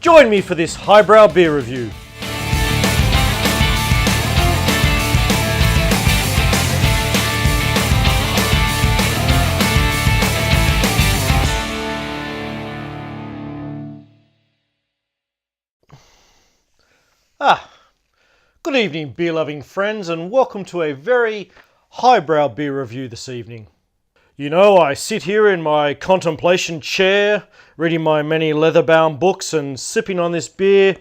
Join me for this highbrow beer review. Good evening, beer-loving friends, and welcome to a very highbrow beer review this evening. You know, I sit here in my contemplation chair, reading my many leather-bound books and sipping on this beer,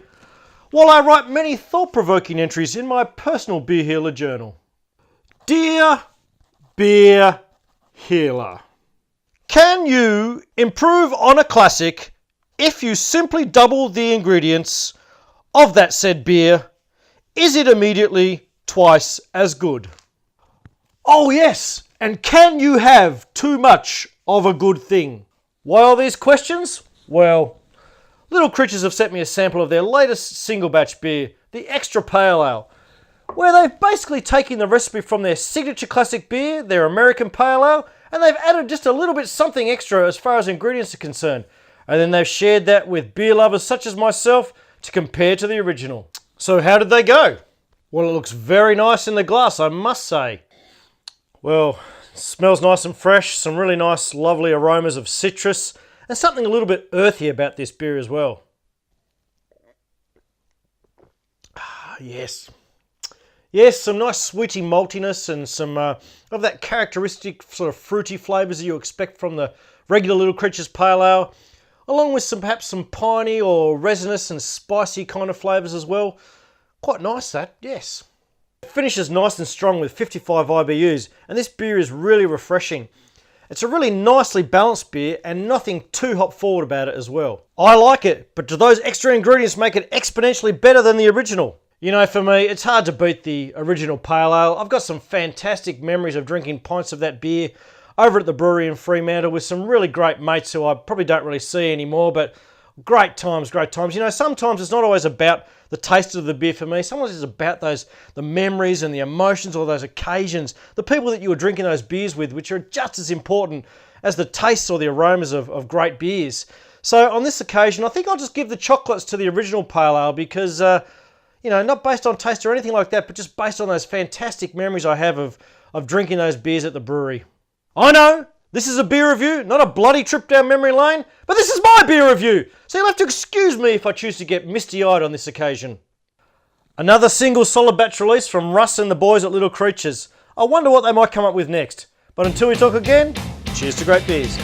while I write many thought-provoking entries in my personal beer healer journal. Dear Beer Healer, can you improve on a classic if you simply double the ingredients of that said beer? Is it immediately twice as good? Oh yes, and can you have too much of a good thing? Why all these questions? Well, Little Creatures have sent me a sample of their latest single batch beer, the Extra Pale Ale, where they've basically taken the recipe from their signature classic beer, their American Pale Ale, and they've added just a little bit something extra as far as ingredients are concerned. And then they've shared that with beer lovers such as myself to compare to the original. So how did they go? Well, it looks very nice in the glass, I must say. Well, it smells nice and fresh, some really nice, lovely aromas of citrus, and something a little bit earthy about this beer as well. Yes. Yes, some nice sweety maltiness and some of that characteristic sort of fruity flavours that you expect from the regular Little Creatures Pale Ale, along with perhaps some piney or resinous and spicy kind of flavours as well. Quite nice that, yes. It finishes nice and strong with 55 IBUs, and this beer is really refreshing. It's a really nicely balanced beer and nothing too hop forward about it as well. I like it, but do those extra ingredients make it exponentially better than the original? You know, for me, it's hard to beat the original Pale Ale. I've got some fantastic memories of drinking pints of that beer over at the brewery in Fremantle with some really great mates who I probably don't really see anymore, but great times, great times. You know, sometimes it's not always about the taste of the beer for me. Sometimes it's about the memories and the emotions or those occasions, the people that you were drinking those beers with, which are just as important as the tastes or the aromas of great beers. So on this occasion, I think I'll just give the chocolates to the original Pale Ale because, you know, not based on taste or anything like that, but just based on those fantastic memories I have of drinking those beers at the brewery. I know, this is a beer review, not a bloody trip down memory lane, but this is my beer review, so you'll have to excuse me if I choose to get misty-eyed on this occasion. Another single solid batch release from Russ and the boys at Little Creatures. I wonder what they might come up with next. But until we talk again, cheers to great beers.